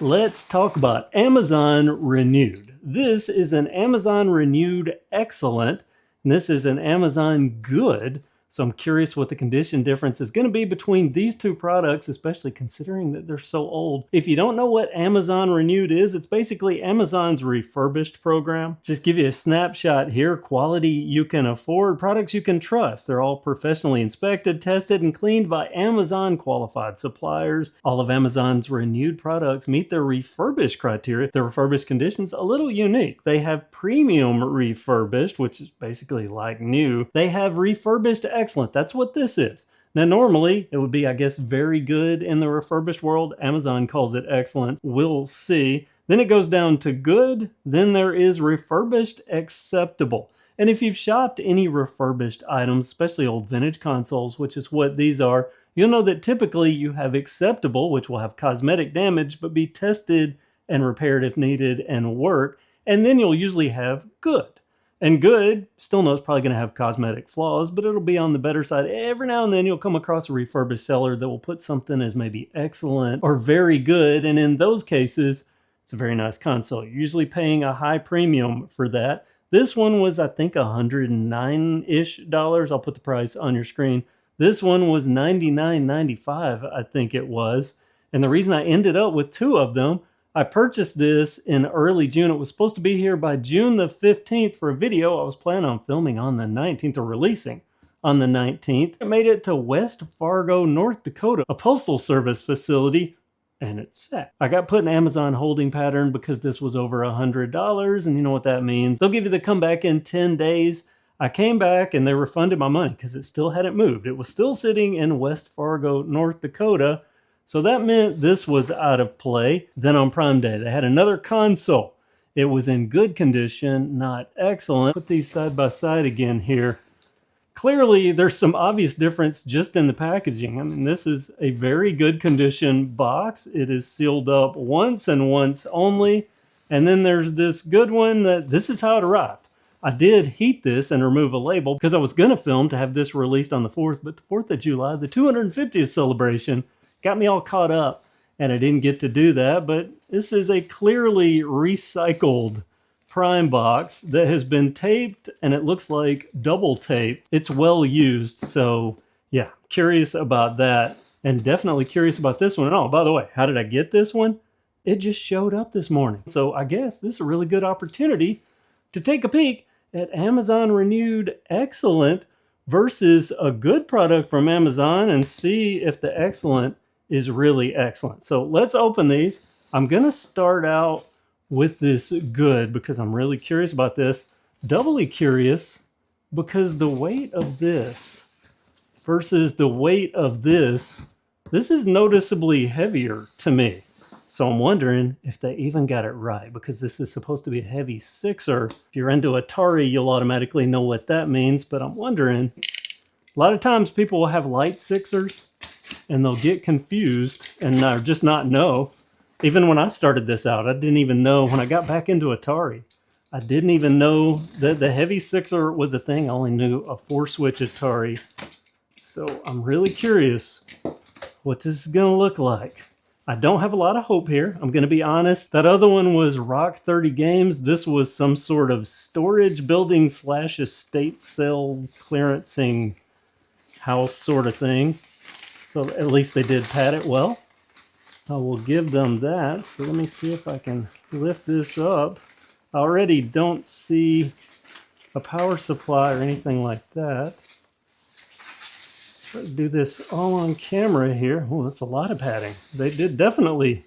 Let's talk about Amazon Renewed. This is an Amazon Renewed Excellent, and this is an Amazon Good. So I'm curious what the condition difference is going to be between these two products, especially considering that they're so old. If you don't know what Amazon Renewed is, it's basically Amazon's refurbished program. Just give you a snapshot here. Quality you can afford, products you can trust. They're all professionally inspected, tested, and cleaned by Amazon qualified suppliers. All of Amazon's Renewed products meet their refurbished criteria. The refurbished condition's a little unique. They have premium refurbished, which is basically like new. They have refurbished excellent. That's what this is. Now, normally it would be, I guess, very good in the refurbished world. Amazon calls it excellent. We'll see. Then it goes down to good. Then there is refurbished acceptable. And if you've shopped any refurbished items, especially old vintage consoles, which is what these are, you'll know that typically you have acceptable, which will have cosmetic damage, but be tested and repaired if needed and work. And then you'll usually have good. And good, still know it's probably going to have cosmetic flaws, but it'll be on the better side. Every now and then you'll come across a refurbished seller that will put something as maybe excellent or very good. And in those cases, it's a very nice console. You're usually paying a high premium for that. This one was, I think, $109-ish. I'll put the price on your screen. This one was $99.95, I think it was. And the reason I ended up with two of them, I purchased this in early June. It was supposed to be here by June the 15th for a video I was planning on filming on the 19th or releasing on the 19th. It made it to West Fargo, North Dakota, a postal service facility, and it's set. I got put in Amazon holding pattern because this was over $100, and you know what that means. They'll give you the comeback in 10 days. I came back and they refunded my money because it still hadn't moved. It was still sitting in West Fargo, North Dakota. So that meant this was out of play. Then on Prime Day, they had another console. It was in good condition, not excellent. Put these side by side again here. Clearly, there's some obvious difference just in the packaging. I mean, this is a very good condition box. It is sealed up once and once only. And then there's this good one that this is how it arrived. I did heat this and remove a label because I was going to film to have this released on the 4th, but the 4th of July, the 250th celebration, got me all caught up and I didn't get to do that. But this is a clearly recycled Prime box that has been taped and it looks like double taped. It's well used. So yeah, curious about that and definitely curious about this one. And oh, by the way, how did I get this one? It just showed up this morning. So I guess this is a really good opportunity to take a peek at Amazon Renewed Excellent versus a good product from Amazon and see if the excellent is really excellent. So let's open these. I'm going to start out with this good because I'm really curious about this. Doubly curious because the weight of this versus the weight of this is noticeably heavier to me. So I'm wondering if they even got it right because this is supposed to be a heavy sixer. If you're into Atari, you'll automatically know what that means, but I'm wondering, a lot of times people will have light sixers and they'll get confused and just not know. Even when I started this out, I didn't even know. When I got back into Atari, I didn't even know that the heavy sixer was a thing. I only knew a 4-switch Atari. So I'm really curious what this is going to look like. I don't have a lot of hope here. I'm going to be honest. That other one was Rock 30 Games. This was some sort of storage building / estate sale clearancing house sort of thing. So at least they did pad it well. I will give them that. So let me see if I can lift this up. I already don't see a power supply or anything like that. Try to do this all on camera here. Oh, that's a lot of padding. They did definitely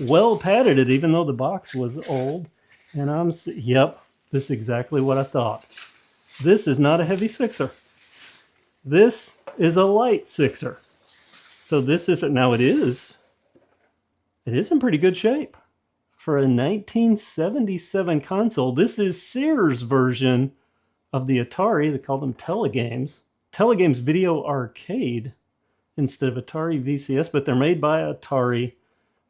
well padded it, even though the box was old. And yep, this is exactly what I thought. This is not a heavy sixer. This is a light sixer. So this isn't, now it is in pretty good shape. For a 1977 console, this is Sears' version of the Atari. They call them Tele-Games. Tele-Games Video Arcade instead of Atari VCS, but they're made by Atari,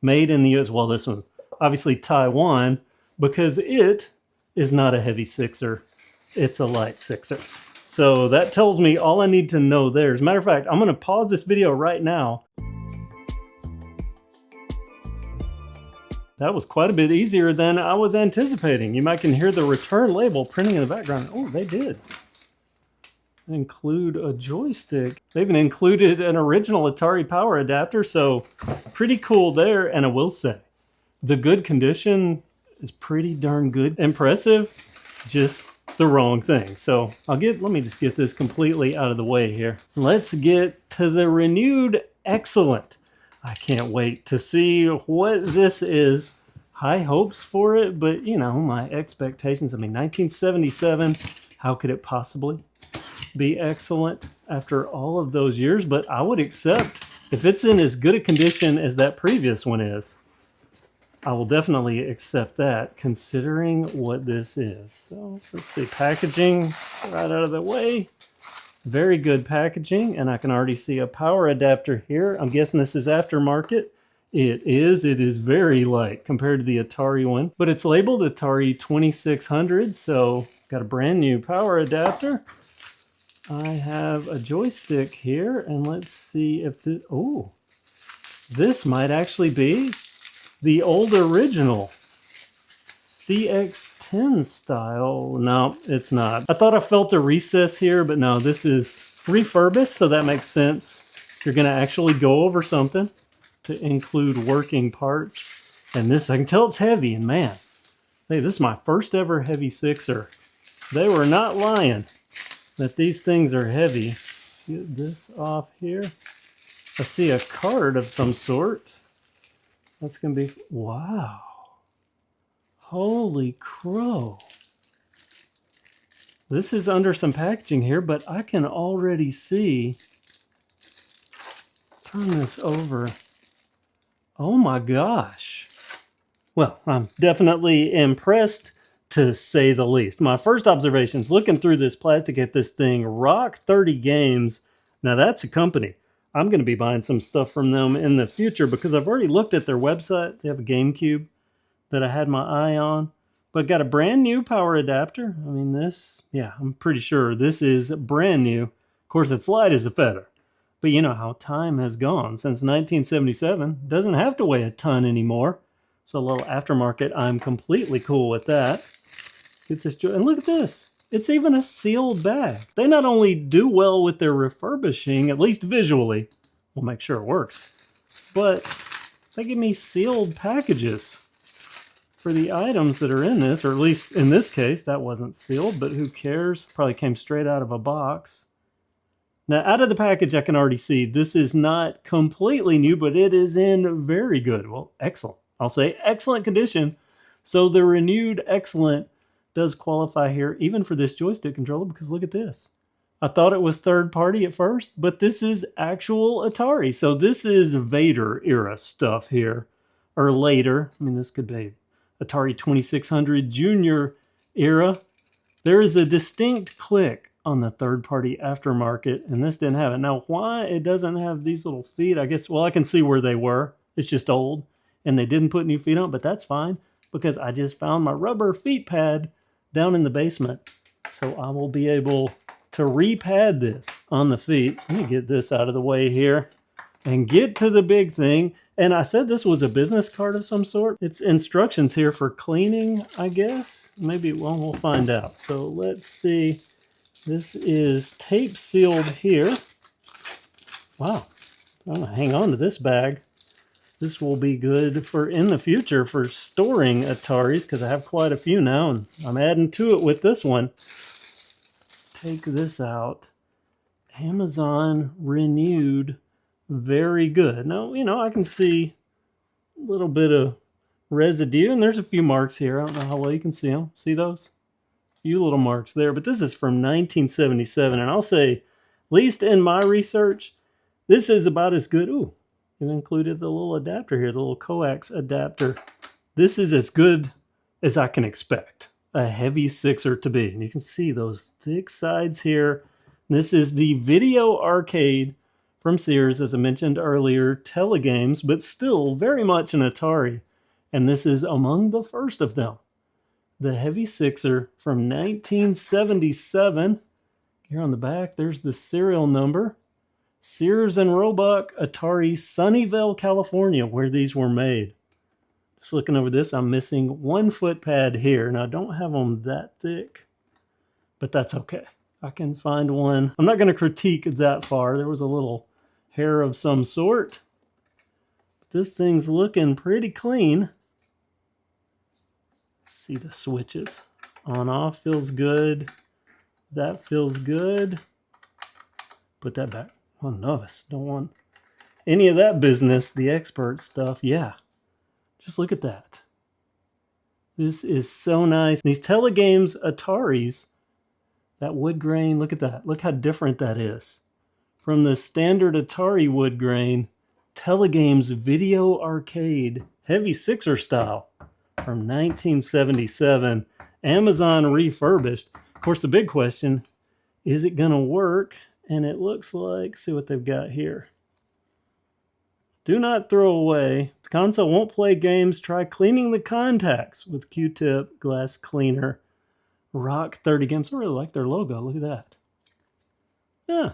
made in the US. Well, this one, obviously Taiwan, because it is not a heavy sixer. It's a light sixer. So that tells me all I need to know there. As a matter of fact, I'm going to pause this video right now. That was quite a bit easier than I was anticipating. You might can hear the return label printing in the background. Oh, they did include a joystick. They even included an original Atari power adapter, so pretty cool there. And I will say, the good condition is pretty darn good. Impressive, just the wrong thing. So let me just get this completely out of the way here. Let's get to the renewed excellent. I can't wait to see what this is. High hopes for it, but you know, my expectations. I mean, 1977, how could it possibly be excellent after all of those years? But I would accept if it's in as good a condition as that previous one is. I will definitely accept that, considering what this is. So let's see, packaging right out of the way. Very good packaging, and I can already see a power adapter here. I'm guessing this is aftermarket. It is very light compared to the Atari one, but it's labeled Atari 2600, so got a brand new power adapter. I have a joystick here, and let's see if this might actually be the old original CX10 style. No, it's not. I thought I felt a recess here, but no, this is refurbished, so that makes sense. You're gonna actually go over something to include working parts. And this, I can tell it's heavy, and man, hey, this is my first ever heavy sixer. They were not lying that these things are heavy. Get this off here. I see a card of some sort. That's gonna be, wow. Holy crow. This is under some packaging here, but I can already see, turn this over. Oh my gosh. Well, I'm definitely impressed, to say the least. My first observations looking through this plastic at this thing, Rock 30 Games. Now that's a company. I'm going to be buying some stuff from them in the future because I've already looked at their website. They have a GameCube that I had my eye on, but got a brand new power adapter. I mean, this, yeah, I'm pretty sure this is brand new. Of course, it's light as a feather, but you know how time has gone since 1977. Doesn't have to weigh a ton anymore. So a little aftermarket, I'm completely cool with that. Get this, and look at this. It's even a sealed bag. They not only do well with their refurbishing, at least visually, we'll make sure it works, but they give me sealed packages for the items that are in this, or at least in this case, that wasn't sealed, but who cares? Probably came straight out of a box. Now, out of the package, I can already see this is not completely new, but it is in very good, well, excellent. I'll say excellent condition. So the renewed excellent does qualify here, even for this joystick controller, because look at this. I thought it was third party at first, but this is actual Atari. So this is Vader era stuff here, or later. I mean, this could be Atari 2600 Junior era. There is a distinct click on the third party aftermarket, and this didn't have it. Now, why it doesn't have these little feet, I guess, well, I can see where they were. It's just old, and they didn't put new feet on, but that's fine, because I just found my rubber feet pad down in the basement. So I will be able to re-pad this on the feet. Let me get this out of the way here and get to the big thing. And I said this was a business card of some sort. It's instructions here for cleaning, I guess. Maybe, well, we'll find out. So let's see. This is tape sealed here. Wow. I'm gonna hang on to this bag. This will be good for in the future for storing Ataris, because I have quite a few now, and I'm adding to it with this one. Take this out. Amazon renewed, very good. Now, you know, I can see a little bit of residue, and there's a few marks here. I don't know how well you can see them. See those? A few little marks there, but this is from 1977, and I'll say, at least in my research, this is about as good. Ooh. It included the little adapter here, the little coax adapter. This is as good as I can expect a heavy sixer to be. And you can see those thick sides here. This is the video arcade from Sears, as I mentioned earlier, Tele-Games, but still very much an Atari. And this is among the first of them. The heavy sixer from 1977. Here on the back, there's the serial number. Sears and Roebuck, Atari, Sunnyvale, California, where these were made. Just looking over this, I'm missing 1 foot pad here. Now I don't have them that thick, but that's okay. I can find one. I'm not going to critique that far. There was a little hair of some sort. But this thing's looking pretty clean. See the switches. On off feels good. That feels good. Put that back. Oh, novice. Don't want any of that business, the expert stuff. Yeah. Just look at that. This is so nice. These Tele-Games Ataris, that wood grain, look at that. Look how different that is. From the standard Atari wood grain, Tele-Games Video Arcade, heavy sixer style from 1977. Amazon refurbished. Of course, the big question, is it going to work? And it looks like, see what they've got here. Do not throw away. The console won't play games. Try cleaning the contacts with Q-tip glass cleaner. Rock 30 games. I really like their logo. Look at that. Yeah.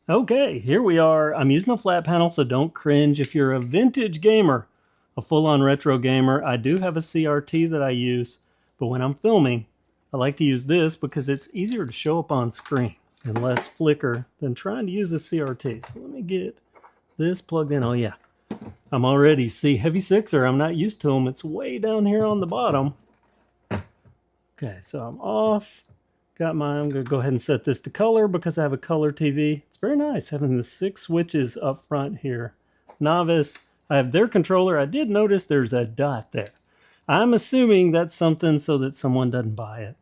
Okay, here we are. I'm using a flat panel, so don't cringe. If you're a vintage gamer, a full-on retro gamer, I do have a CRT that I use, but when I'm filming, I like to use this because it's easier to show up on screen and less flicker than trying to use a CRT. So let me get this plugged in. Oh yeah, I'm already, see, heavy sixer. I'm not used to them. It's way down here on the bottom. Okay, so I'm off. I'm going to go ahead and set this to color because I have a color TV. It's very nice having the 6 switches up front here. Novice, I have their controller. I did notice there's a dot there. I'm assuming that's something so that someone doesn't buy it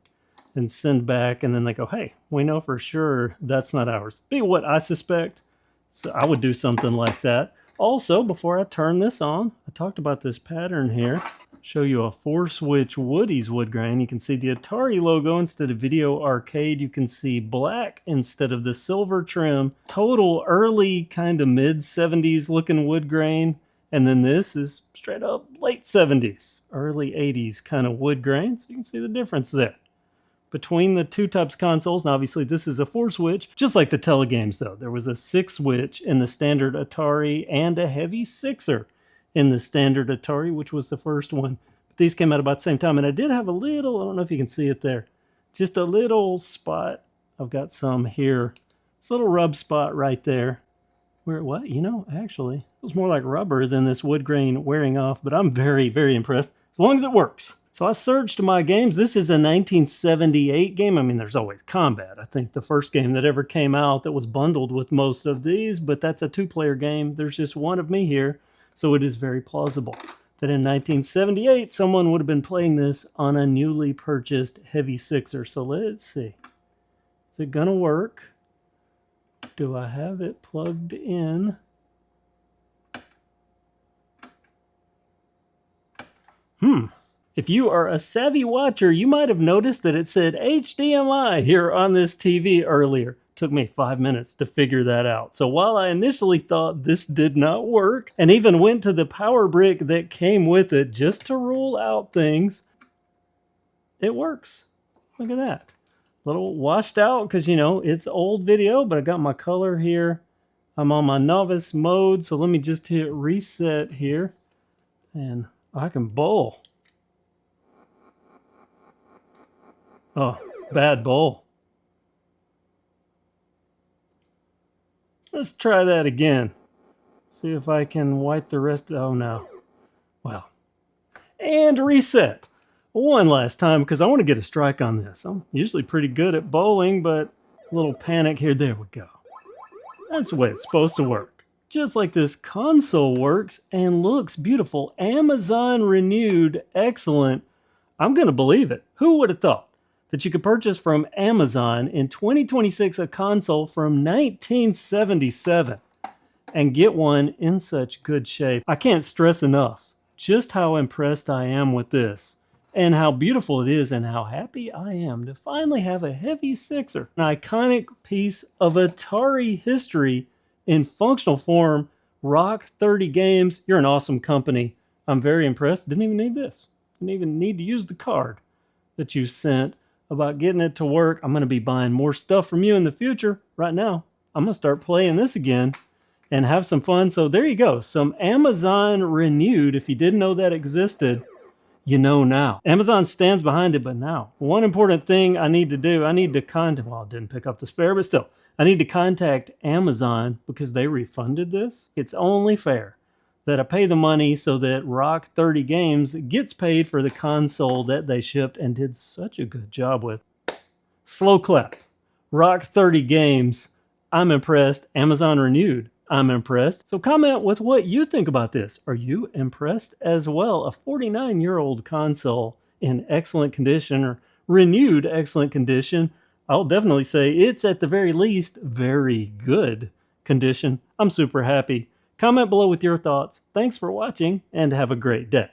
and send back, and then they go, hey, we know for sure that's not ours. Be what I suspect. So I would do something like that. Also, before I turn this on, I talked about this pattern here. Show you a 4-switch Woody's wood grain. You can see the Atari logo instead of Video Arcade. You can see black instead of the silver trim. Total early kind of mid-70s looking wood grain. And then this is straight up late 70s, early 80s kind of wood grain. So you can see the difference there between the two types of consoles. Now, obviously, this is a 4-switch, just like the Tele-Games, though. There was a 6-switch in the standard Atari and a heavy sixer in the standard Atari, which was the first one. But these came out about the same time, and I did have a little, I don't know if you can see it there, just a little spot. I've got some here. This little rub spot right there. Where, what? You know, actually, it was more like rubber than this wood grain wearing off, but I'm very, very impressed, as long as it works. So I searched my games. This is a 1978 game. I mean, there's always Combat. I think the first game that ever came out that was bundled with most of these, but that's a 2-player game. There's just one of me here, so it is very plausible that in 1978, someone would have been playing this on a newly purchased heavy sixer. So let's see. Is it gonna work? Do I have it plugged in? If you are a savvy watcher, you might have noticed that it said HDMI here on this TV earlier. Took me 5 minutes to figure that out. So while I initially thought this did not work, and even went to the power brick that came with it just to rule out things, it works. Look at that. A little washed out because, you know, it's old video, but I got my color here. I'm on my novice mode, so let me just hit reset here, and I can bowl. Oh, bad bowl. Let's try that again. See if I can wipe the rest. Oh no. Well. And reset. One last time because I want to get a strike on this. I'm usually pretty good at bowling, but a little panic here. There we go. That's the way it's supposed to work. Just like this console works and looks beautiful. Amazon renewed. Excellent. I'm going to believe it. Who would have thought that you could purchase from Amazon in 2026 a console from 1977 and get one in such good shape? I can't stress enough just how impressed I am with this and how beautiful it is and how happy I am to finally have a heavy sixer, an iconic piece of Atari history in functional form. Rock 30 Games, you're an awesome company. I'm very impressed. Didn't even need this. Didn't even need to use the card that you sent about getting it to work. I'm going to be buying more stuff from you in the future. Right now, I'm going to start playing this again and have some fun. So there you go. Some Amazon Renewed. If you didn't know that existed, you know now. Amazon stands behind it, but now. One important thing I need to do, I need to contact, well, I didn't pick up the spare, but still, I need to contact Amazon because they refunded this. It's only fair that I pay the money so that Rock 30 Games gets paid for the console that they shipped and did such a good job with. Slow clap. Rock 30 Games, I'm impressed. Amazon Renewed, I'm impressed. So comment with what you think about this. Are you impressed as well? A 49-year-old console in excellent condition, or renewed excellent condition. I'll definitely say it's at the very least very good condition. I'm super happy. Comment below with your thoughts. Thanks for watching and have a great day.